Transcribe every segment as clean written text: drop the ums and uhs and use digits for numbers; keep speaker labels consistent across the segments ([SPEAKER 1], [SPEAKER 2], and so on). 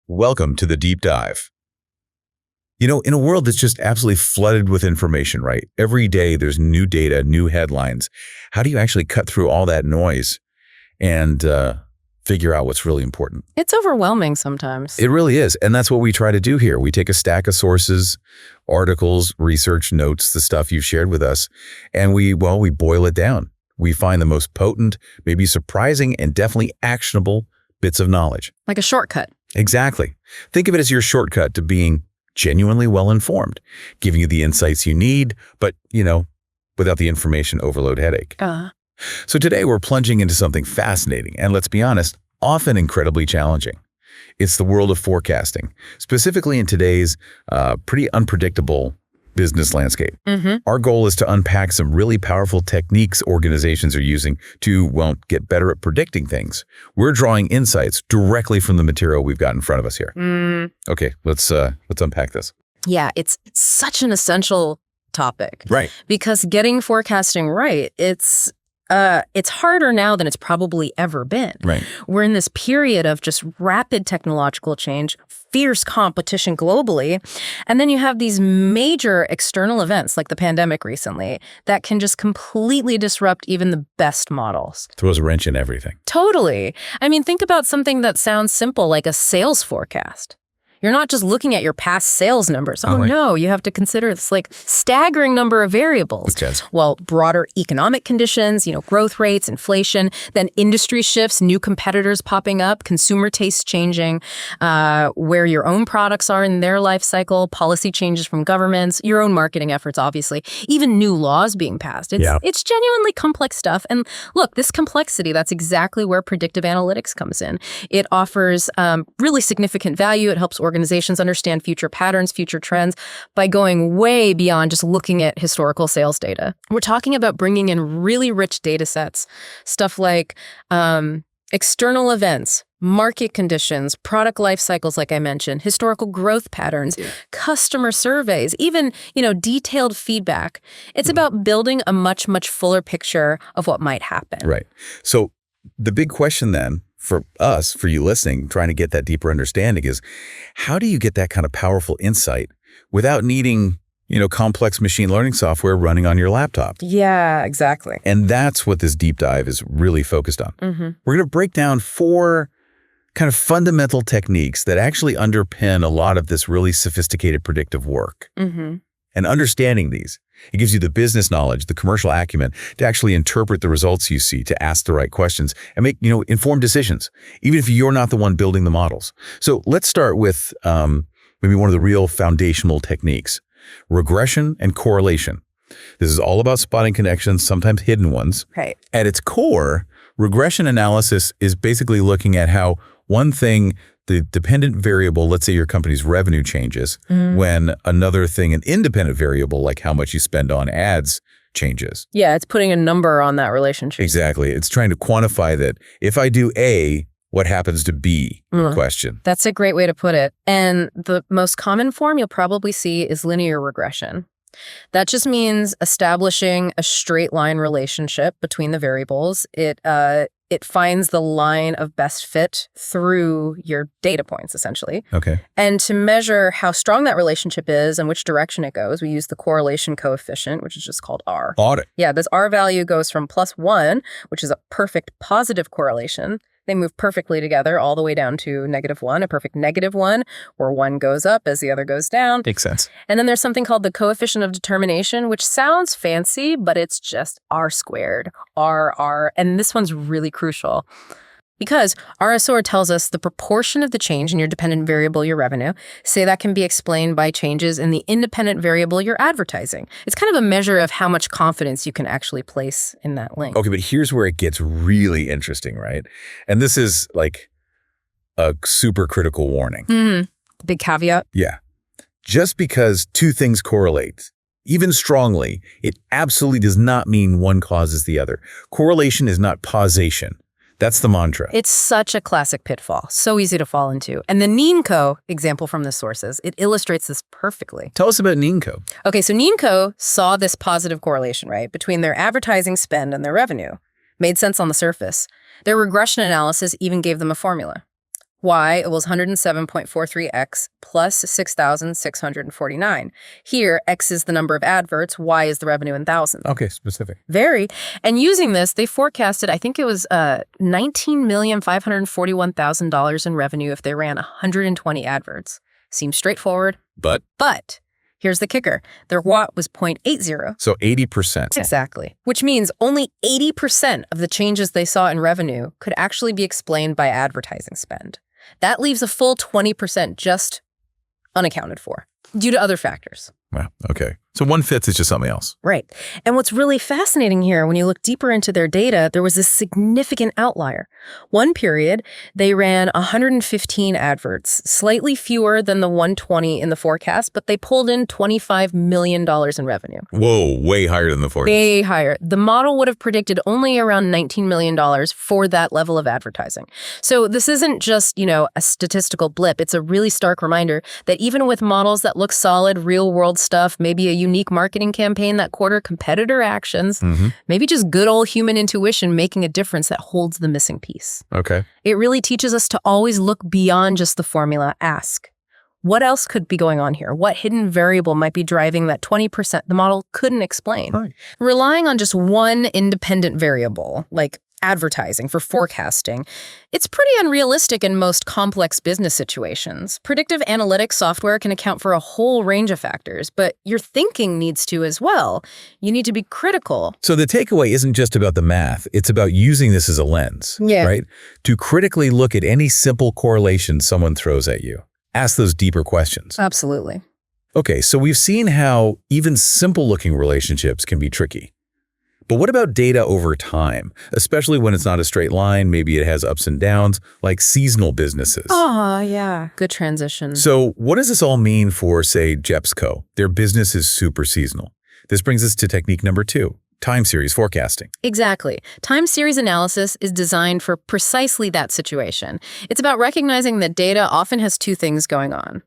[SPEAKER 1] Welcome to the deep dive. In a world that's just absolutely flooded with information, right? Every day there's new data, new headlines. How do you actually cut through all that noise and figure out what's really important?
[SPEAKER 2] It's overwhelming sometimes.
[SPEAKER 1] It really is. And that's what we try to do here. We take a stack of sources, articles, research notes, the stuff you've shared with us, and we boil it down. We find the most potent, maybe surprising, and definitely actionable bits of knowledge.
[SPEAKER 2] Like a shortcut.
[SPEAKER 1] Exactly. Think of it as your shortcut to being genuinely well-informed, giving you the insights you need, but, without the information overload headache. So today we're plunging into something fascinating and, let's be honest, often incredibly challenging. It's the world of forecasting, specifically in today's pretty unpredictable business landscape. Our goal is to unpack some really powerful techniques organizations are using to, get better at predicting things. We're drawing insights directly from the material we've got in front of us here. Okay, let's unpack this.
[SPEAKER 2] Yeah, it's such an essential topic.
[SPEAKER 1] Right.
[SPEAKER 2] Because getting forecasting right, it's harder now than it's probably ever been.
[SPEAKER 1] Right.
[SPEAKER 2] We're in this period of just rapid technological change, fierce competition globally, and then you have these major external events like the pandemic recently that can just completely disrupt even the best models.
[SPEAKER 1] Throws a wrench in everything.
[SPEAKER 2] Totally. I mean, think about something that sounds simple like a sales forecast. You're not just looking at your past sales numbers. No, you have to consider this staggering number of variables. Well, broader economic conditions, growth rates, inflation, then industry shifts, new competitors popping up, consumer tastes changing, where your own products are in their life cycle, policy changes from governments, your own marketing efforts, obviously, even new laws being passed. It's genuinely complex stuff. And look, this complexity, that's exactly where predictive analytics comes in. It offers really significant value. It helps organizations understand future patterns, future trends by going way beyond just looking at historical sales data. We're talking about bringing in really rich data sets, stuff like external events, market conditions, product life cycles, like I mentioned, historical growth patterns, customer surveys, even, detailed feedback. It's about building a much, much fuller picture of what might happen.
[SPEAKER 1] Right. So the big question then, for us, for you listening, trying to get that deeper understanding is, how do you get that kind of powerful insight without needing, complex machine learning software running on your laptop?
[SPEAKER 2] Yeah, exactly.
[SPEAKER 1] And that's what this deep dive is really focused on. We're going to break down 4 kind of fundamental techniques that actually underpin a lot of this really sophisticated predictive work. And understanding these, it gives you the business knowledge, the commercial acumen to actually interpret the results you see, to ask the right questions and make, informed decisions, even if you're not the one building the models. So let's start with maybe one of the real foundational techniques, regression and correlation. This is all about spotting connections, sometimes hidden ones.
[SPEAKER 2] Right.
[SPEAKER 1] At its core, regression analysis is basically looking at how one thing, the dependent variable, let's say your company's revenue changes, when another thing, an independent variable, like how much you spend on ads, changes.
[SPEAKER 2] Yeah, it's putting a number on that relationship.
[SPEAKER 1] Exactly. It's trying to quantify that if I do A, what happens to B? Question.
[SPEAKER 2] That's a great way to put it. And the most common form you'll probably see is linear regression. That just means establishing a straight line relationship between the variables. It finds the line of best fit through your data points, essentially.
[SPEAKER 1] Okay.
[SPEAKER 2] And to measure how strong that relationship is and which direction it goes, we use the correlation coefficient, which is just called R.
[SPEAKER 1] Audit.
[SPEAKER 2] Yeah, this R value goes from +1, which is a perfect positive correlation. They move perfectly together all the way down to -1, a perfect -1, where one goes up as the other goes down.
[SPEAKER 1] Makes sense.
[SPEAKER 2] And then there's something called the coefficient of determination, which sounds fancy, but it's just R squared, R. And this one's really crucial because RSOR tells us the proportion of the change in your dependent variable, your revenue, say that can be explained by changes in the independent variable, your advertising. It's kind of a measure of how much confidence you can actually place in that link.
[SPEAKER 1] Okay, but here's where it gets really interesting, right? And this is like a super critical warning.
[SPEAKER 2] Big caveat.
[SPEAKER 1] Yeah. Just because 2 things correlate, even strongly, it absolutely does not mean one causes the other. Correlation is not causation. That's the mantra.
[SPEAKER 2] It's such a classic pitfall, so easy to fall into. And the NeanCo example from the sources, it illustrates this perfectly.
[SPEAKER 1] Tell us about NeanCo.
[SPEAKER 2] Okay, so NeanCo saw this positive correlation, right, between their advertising spend and their revenue. Made sense on the surface. Their regression analysis even gave them a formula. Y equals 107.43x plus 6,649. Here, x is the number of adverts, y is the revenue in thousands.
[SPEAKER 1] Okay, specific.
[SPEAKER 2] Very. And using this, they forecasted, I think it was $19,541,000 in revenue if they ran 120 adverts. Seems straightforward.
[SPEAKER 1] But
[SPEAKER 2] here's the kicker. Their watt was 0.80.
[SPEAKER 1] So 80%.
[SPEAKER 2] Exactly. Which means only 80% of the changes they saw in revenue could actually be explained by advertising spend. That leaves a full 20% just unaccounted for due to other factors.
[SPEAKER 1] Wow, okay. So one-fifth is just something else.
[SPEAKER 2] Right. And what's really fascinating here, when you look deeper into their data, there was this significant outlier. One period, they ran 115 adverts, slightly fewer than the 120 in the forecast, but they pulled in $25 million in revenue.
[SPEAKER 1] Whoa, way higher than the forecast.
[SPEAKER 2] Way higher. The model would have predicted only around $19 million for that level of advertising. So this isn't just, a statistical blip. It's a really stark reminder that even with models that look solid, real-world stuff, maybe a unique marketing campaign that quarter, competitor actions, maybe just good old human intuition making a difference that holds the missing piece.
[SPEAKER 1] Okay.
[SPEAKER 2] It really teaches us to always look beyond just the formula. Ask, what else could be going on here? What hidden variable might be driving that 20% the model couldn't explain?
[SPEAKER 1] Right.
[SPEAKER 2] Relying on just one independent variable, like advertising for forecasting, it's pretty unrealistic in most complex business situations. Predictive analytics software can account for a whole range of factors, but your thinking needs to as well. You need to be critical.
[SPEAKER 1] So the takeaway isn't just about the math, it's about using this as a lens, right? To critically look at any simple correlation someone throws at you. Ask those deeper questions.
[SPEAKER 2] Absolutely.
[SPEAKER 1] Okay, so we've seen how even simple-looking relationships can be tricky. But what about data over time, especially when it's not a straight line, maybe it has ups and downs, like seasonal businesses?
[SPEAKER 2] Oh, yeah. Good transition.
[SPEAKER 1] So what does this all mean for, say, Jepsco? Their business is super seasonal. This brings us to technique number 2, time series forecasting.
[SPEAKER 2] Exactly. Time series analysis is designed for precisely that situation. It's about recognizing that data often has two things going on.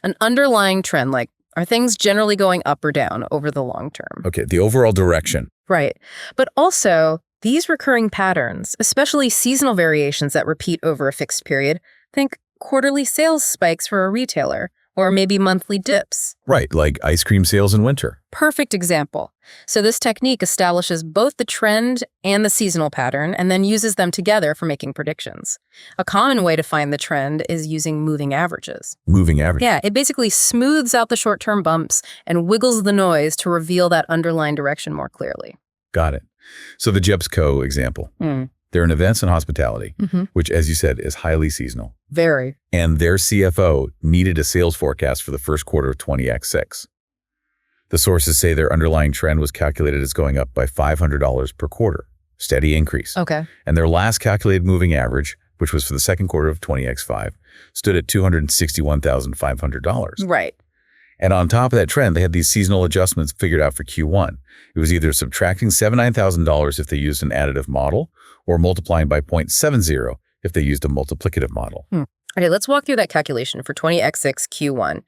[SPEAKER 2] An underlying trend, like, are things generally going up or down over the long term?
[SPEAKER 1] Okay, the overall direction.
[SPEAKER 2] Right. But also, these recurring patterns, especially seasonal variations that repeat over a fixed period, think quarterly sales spikes for a retailer, or maybe monthly dips.
[SPEAKER 1] Right, like ice cream sales in winter.
[SPEAKER 2] Perfect example. So this technique establishes both the trend and the seasonal pattern and then uses them together for making predictions. A common way to find the trend is using moving averages.
[SPEAKER 1] Moving averages?
[SPEAKER 2] Yeah, it basically smooths out the short-term bumps and wiggles the noise to reveal that underlying direction more clearly.
[SPEAKER 1] Got it. So the Jepsco example. They're in events and hospitality, which, as you said, is highly seasonal.
[SPEAKER 2] Very.
[SPEAKER 1] And their CFO needed a sales forecast for the first quarter of 20x6. The sources say their underlying trend was calculated as going up by $500 per quarter. Steady increase.
[SPEAKER 2] Okay.
[SPEAKER 1] And their last calculated moving average, which was for the second quarter of 20x5, stood at $261,500.
[SPEAKER 2] Right.
[SPEAKER 1] And on top of that trend, they had these seasonal adjustments figured out for Q1. It was either subtracting $79,000 if they used an additive model or multiplying by 0.70 if they used a multiplicative model.
[SPEAKER 2] Okay, let's walk through that calculation for 20x6 Q1.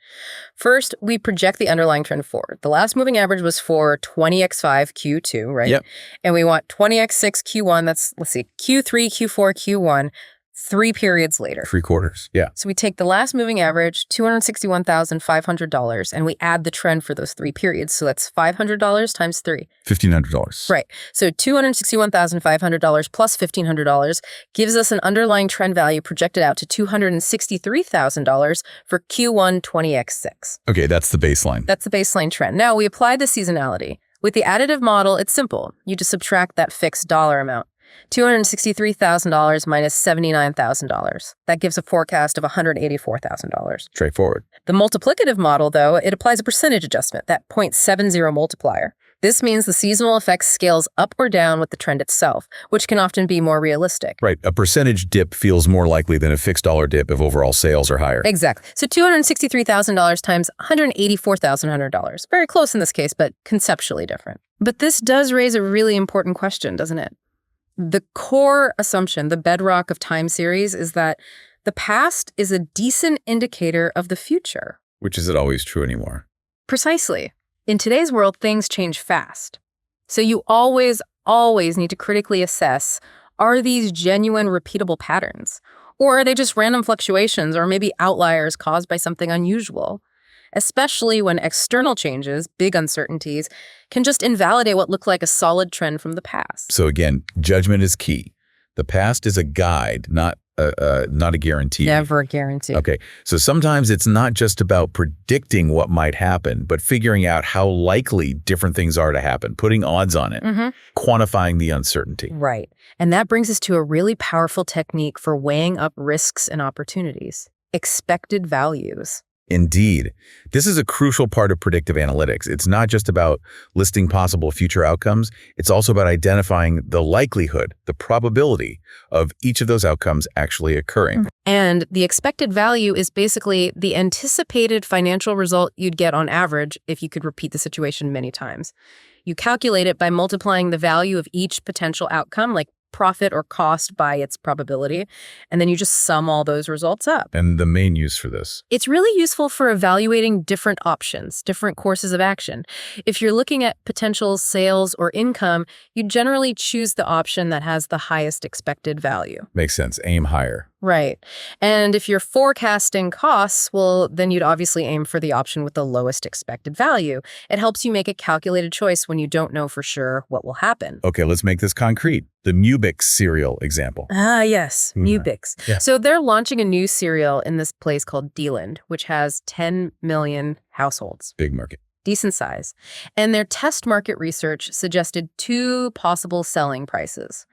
[SPEAKER 2] First, we project the underlying trend forward. The last moving average was for 20x5 Q2, right?
[SPEAKER 1] Yep.
[SPEAKER 2] And we want 20x6 Q1, that's, let's see, Q3, Q4, Q1, 3 periods later.
[SPEAKER 1] 3 quarters, yeah.
[SPEAKER 2] So we take the last moving average, $261,500, and we add the trend for those 3 periods. So that's $500 times 3.
[SPEAKER 1] $1,500.
[SPEAKER 2] Right. So $261,500 plus $1,500 gives us an underlying trend value projected out to $263,000 for Q1 20x6.
[SPEAKER 1] Okay, that's the baseline.
[SPEAKER 2] That's the baseline trend. Now, we apply the seasonality. With the additive model, it's simple. You just subtract that fixed dollar amount. $263,000 minus $79,000. That gives a forecast of $184,000.
[SPEAKER 1] Straightforward.
[SPEAKER 2] The multiplicative model, though, it applies a percentage adjustment, that 0.70 multiplier. This means the seasonal effect scales up or down with the trend itself, which can often be more realistic.
[SPEAKER 1] Right. A percentage dip feels more likely than a fixed dollar dip if overall sales are higher.
[SPEAKER 2] Exactly. So $263,000 times $184,100. Very close in this case, but conceptually different. But this does raise a really important question, doesn't it? The core assumption, the bedrock of time series, is that the past is a decent indicator of the future.
[SPEAKER 1] Which isn't always true anymore.
[SPEAKER 2] Precisely. In today's world, things change fast. So you always need to critically assess, are these genuine, repeatable patterns? Or are they just random fluctuations or maybe outliers caused by something unusual? Especially when external changes, big uncertainties, can just invalidate what looked like a solid trend from the past.
[SPEAKER 1] So again, judgment is key. The past is a guide, not a guarantee.
[SPEAKER 2] Never a guarantee.
[SPEAKER 1] Okay, so sometimes it's not just about predicting what might happen, but figuring out how likely different things are to happen, putting odds on it, quantifying the uncertainty.
[SPEAKER 2] Right. And that brings us to a really powerful technique for weighing up risks and opportunities: expected values.
[SPEAKER 1] Indeed. This is a crucial part of predictive analytics. It's not just about listing possible future outcomes. It's also about identifying the likelihood, the probability of each of those outcomes actually occurring.
[SPEAKER 2] And the expected value is basically the anticipated financial result you'd get on average if you could repeat the situation many times. You calculate it by multiplying the value of each potential outcome, like profit or cost, by its probability, and then you just sum all those results up.
[SPEAKER 1] And the main use for this?
[SPEAKER 2] It's really useful for evaluating different options, different courses of action. If you're looking at potential sales or income, you generally choose the option that has the highest expected value.
[SPEAKER 1] Makes sense. Aim higher.
[SPEAKER 2] Right. And if you're forecasting costs, well, then you'd obviously aim for the option with the lowest expected value. It helps you make a calculated choice when you don't know for sure what will happen.
[SPEAKER 1] Okay, let's make this concrete. The Mubix cereal example.
[SPEAKER 2] Ah, yes, Mubix.
[SPEAKER 1] Yeah.
[SPEAKER 2] So they're launching a new cereal in this place called Deland, which has 10 million households.
[SPEAKER 1] Big market.
[SPEAKER 2] Decent size. And their test market research suggested two possible selling prices: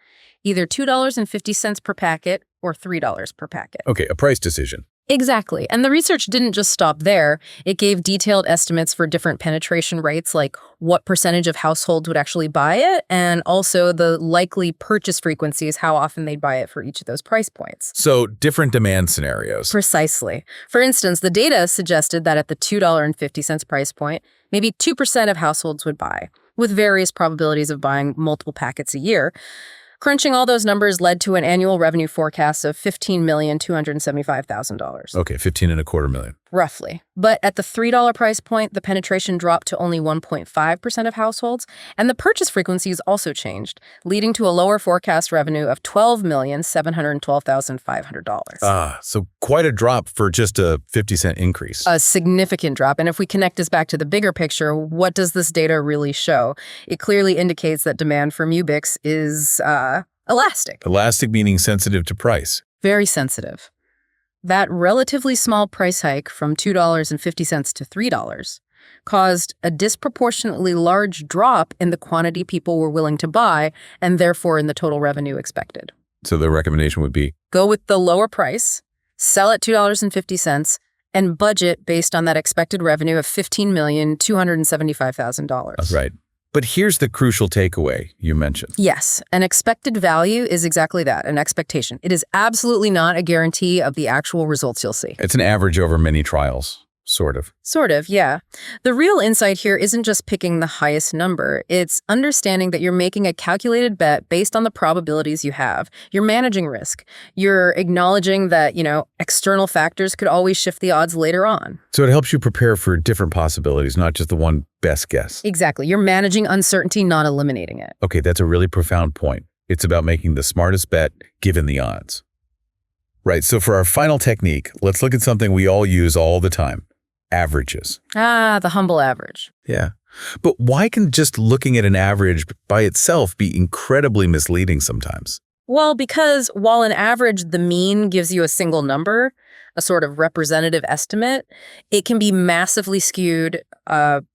[SPEAKER 2] either $2.50 per packet or $3 per packet.
[SPEAKER 1] Okay, a price decision.
[SPEAKER 2] Exactly. And the research didn't just stop there. It gave detailed estimates for different penetration rates, like what percentage of households would actually buy it, and also the likely purchase frequencies, how often they'd buy it for each of those price points.
[SPEAKER 1] So different demand scenarios.
[SPEAKER 2] Precisely. For instance, the data suggested that at the $2.50 price point, maybe 2% of households would buy, with various probabilities of buying multiple packets a year. Crunching all those numbers led to an annual revenue forecast of $15,275,000.
[SPEAKER 1] Okay, 15.25 million.
[SPEAKER 2] Roughly. But at the $3 price point, the penetration dropped to only 1.5% of households, and the purchase frequencies also changed, leading to a lower forecast revenue of $12,712,500.
[SPEAKER 1] Ah, so quite a drop for just a 50-cent increase.
[SPEAKER 2] A significant drop. And if we connect this back to the bigger picture, what does this data really show? It clearly indicates that demand for Mubix is elastic.
[SPEAKER 1] Elastic meaning sensitive to price.
[SPEAKER 2] Very sensitive. That relatively small price hike from $2.50 to $3 caused a disproportionately large drop in the quantity people were willing to buy, and therefore in the total revenue expected.
[SPEAKER 1] So the recommendation would be?
[SPEAKER 2] Go with the lower price, sell at $2.50, and budget based on that expected revenue of $15,275,000.
[SPEAKER 1] That's right. But here's the crucial takeaway you mentioned.
[SPEAKER 2] Yes, an expected value is exactly that, an expectation. It is absolutely not a guarantee of the actual results you'll see.
[SPEAKER 1] It's an average over many trials, sort of.
[SPEAKER 2] Sort of, yeah. The real insight here isn't just picking the highest number. It's understanding that you're making a calculated bet based on the probabilities you have. You're managing risk. You're acknowledging that, external factors could always shift the odds later on.
[SPEAKER 1] So it helps you prepare for different possibilities, not just the one best guess.
[SPEAKER 2] Exactly. You're managing uncertainty, not eliminating it.
[SPEAKER 1] Okay, that's a really profound point. It's about making the smartest bet given the odds. Right, so for our final technique, let's look at something we all use all the time. Averages.
[SPEAKER 2] Ah, the humble average.
[SPEAKER 1] Yeah. But why can just looking at an average by itself be incredibly misleading sometimes?
[SPEAKER 2] Well, because while an average, the mean, gives you a single number, a sort of representative estimate, it can be massively skewed,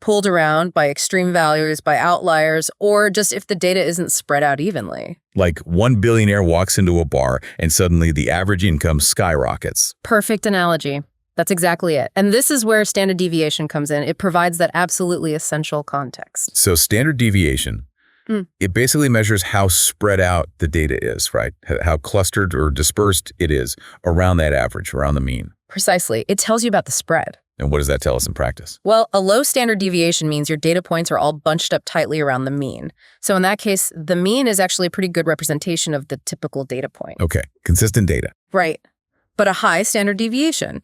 [SPEAKER 2] pulled around by extreme values, by outliers, or just if the data isn't spread out evenly.
[SPEAKER 1] Like one billionaire walks into a bar and suddenly the average income skyrockets.
[SPEAKER 2] Perfect analogy. That's exactly it. And this is where standard deviation comes in. It provides that absolutely essential context.
[SPEAKER 1] So standard deviation, it basically measures how spread out the data is, right? How clustered or dispersed it is around that average, around the mean.
[SPEAKER 2] Precisely. It tells you about the spread.
[SPEAKER 1] And what does that tell us in practice?
[SPEAKER 2] Well, a low standard deviation means your data points are all bunched up tightly around the mean. So in that case, the mean is actually a pretty good representation of the typical data point.
[SPEAKER 1] Okay, consistent data.
[SPEAKER 2] Right. But a high standard deviation,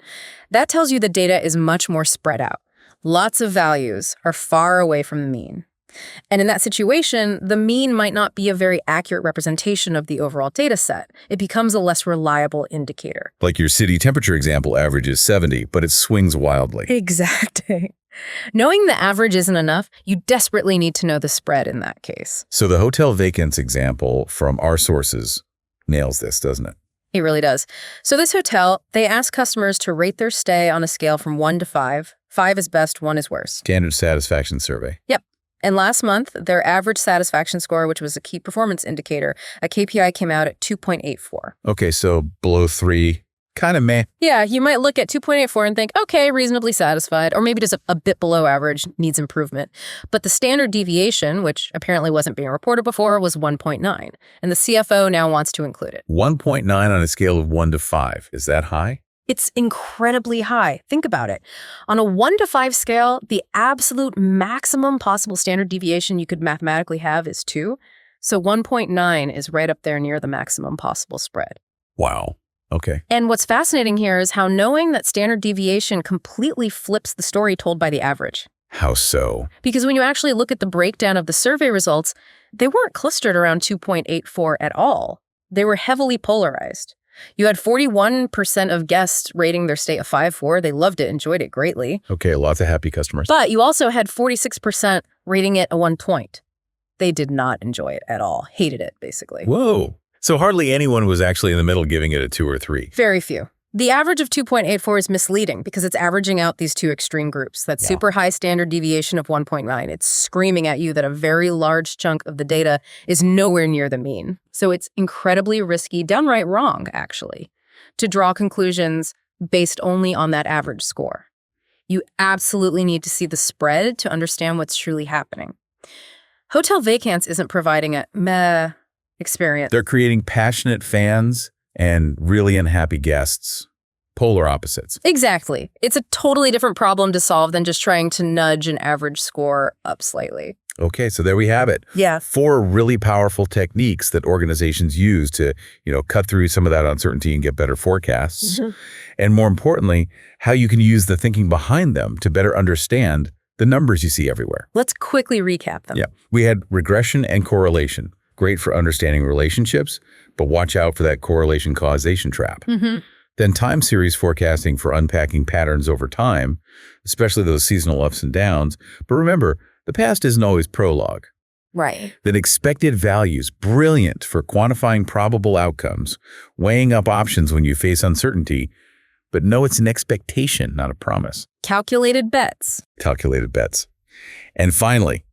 [SPEAKER 2] that tells you the data is much more spread out. Lots of values are far away from the mean. And in that situation, the mean might not be a very accurate representation of the overall data set. It becomes a less reliable indicator.
[SPEAKER 1] Like your city temperature example averages 70, but it swings wildly.
[SPEAKER 2] Exactly. Knowing the average isn't enough, you desperately need to know the spread in that case.
[SPEAKER 1] So the hotel vacancy example from our sources nails this, doesn't it?
[SPEAKER 2] It really does. So this hotel, they ask customers to rate their stay on a scale from 1 to 5. 5 is best, 1 is worst.
[SPEAKER 1] Standard satisfaction survey.
[SPEAKER 2] Yep. And last month, their average satisfaction score, which was a key performance indicator, a KPI came out at 2.84.
[SPEAKER 1] Okay, so below 3, kind of meh.
[SPEAKER 2] Yeah, you might look at 2.84 and think, okay, reasonably satisfied, or maybe just a bit below average, needs improvement. But the standard deviation, which apparently wasn't being reported before, was 1.9. And the CFO now wants to include it.
[SPEAKER 1] 1.9 on a scale of 1 to 5. Is that high?
[SPEAKER 2] It's incredibly high. Think about it. On a 1 to 5 scale, the absolute maximum possible standard deviation you could mathematically have is 2. So 1.9 is right up there near the maximum possible spread.
[SPEAKER 1] Wow. Okay.
[SPEAKER 2] And what's fascinating here is how knowing that standard deviation completely flips the story told by the average.
[SPEAKER 1] How so?
[SPEAKER 2] Because when you actually look at the breakdown of the survey results, they weren't clustered around 2.84 at all. They were heavily polarized. You had 41% of guests rating their stay a 5.4. They loved it, enjoyed it greatly.
[SPEAKER 1] Okay, lots of happy customers.
[SPEAKER 2] But you also had 46% rating it a 1 point. They did not enjoy it at all. Hated it, basically.
[SPEAKER 1] Whoa. So hardly anyone was actually in the middle giving it a 2 or 3.
[SPEAKER 2] Very few. The average of 2.84 is misleading because it's averaging out these two extreme groups. That super high standard deviation of 1.9. It's screaming at you that a very large chunk of the data is nowhere near the mean. So it's incredibly risky, downright wrong, actually, to draw conclusions based only on that average score. You absolutely need to see the spread to understand what's truly happening. Hotel Vacants isn't providing a meh experience.
[SPEAKER 1] They're creating passionate fans and really unhappy guests. Polar opposites.
[SPEAKER 2] Exactly. It's a totally different problem to solve than just trying to nudge an average score up slightly.
[SPEAKER 1] Okay, so there we have it.
[SPEAKER 2] Yeah.
[SPEAKER 1] 4 really powerful techniques that organizations use to, cut through some of that uncertainty and get better forecasts. Mm-hmm. And more importantly, how you can use the thinking behind them to better understand the numbers you see everywhere.
[SPEAKER 2] Let's quickly recap them.
[SPEAKER 1] Yeah. We had regression and correlation. Great for understanding relationships, but watch out for that correlation causation trap. Mm-hmm. Then time series forecasting for unpacking patterns over time, especially those seasonal ups and downs. But remember, the past isn't always prologue.
[SPEAKER 2] Right.
[SPEAKER 1] Then expected values, brilliant for quantifying probable outcomes, weighing up options when you face uncertainty, but know it's an expectation, not a promise.
[SPEAKER 2] Calculated bets.
[SPEAKER 1] Calculated bets. And finally,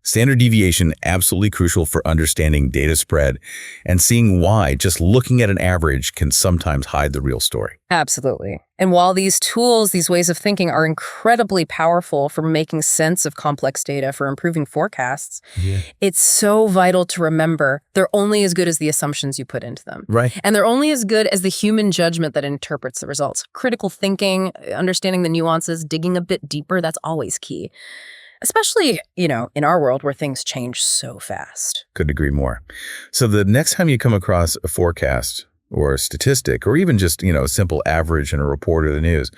[SPEAKER 1] standard deviation, absolutely crucial for understanding data spread and seeing why just looking at an average can sometimes hide the real story.
[SPEAKER 2] Absolutely. And while these tools, these ways of thinking are incredibly powerful for making sense of complex data, for improving forecasts, it's so vital to remember they're only as good as the assumptions you put into them.
[SPEAKER 1] Right.
[SPEAKER 2] And they're only as good as the human judgment that interprets the results. Critical thinking, understanding the nuances, digging a bit deeper, that's always key. Especially, in our world where things change so fast.
[SPEAKER 1] Couldn't agree more. So the next time you come across a forecast or a statistic, or even just, a simple average in a report or the news,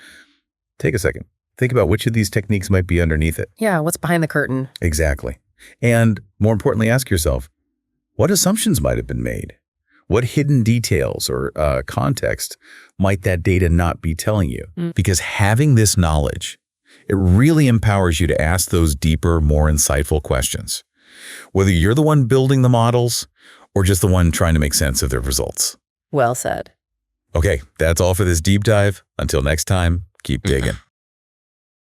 [SPEAKER 1] take a second. Think about which of these techniques might be underneath it.
[SPEAKER 2] Yeah, what's behind the curtain?
[SPEAKER 1] Exactly. And more importantly, ask yourself, what assumptions might have been made? What hidden details or context might that data not be telling you? Because having this knowledge, it really empowers you to ask those deeper, more insightful questions, whether you're the one building the models or just the one trying to make sense of their results.
[SPEAKER 2] Well said.
[SPEAKER 1] Okay, that's all for this deep dive. Until next time, keep digging.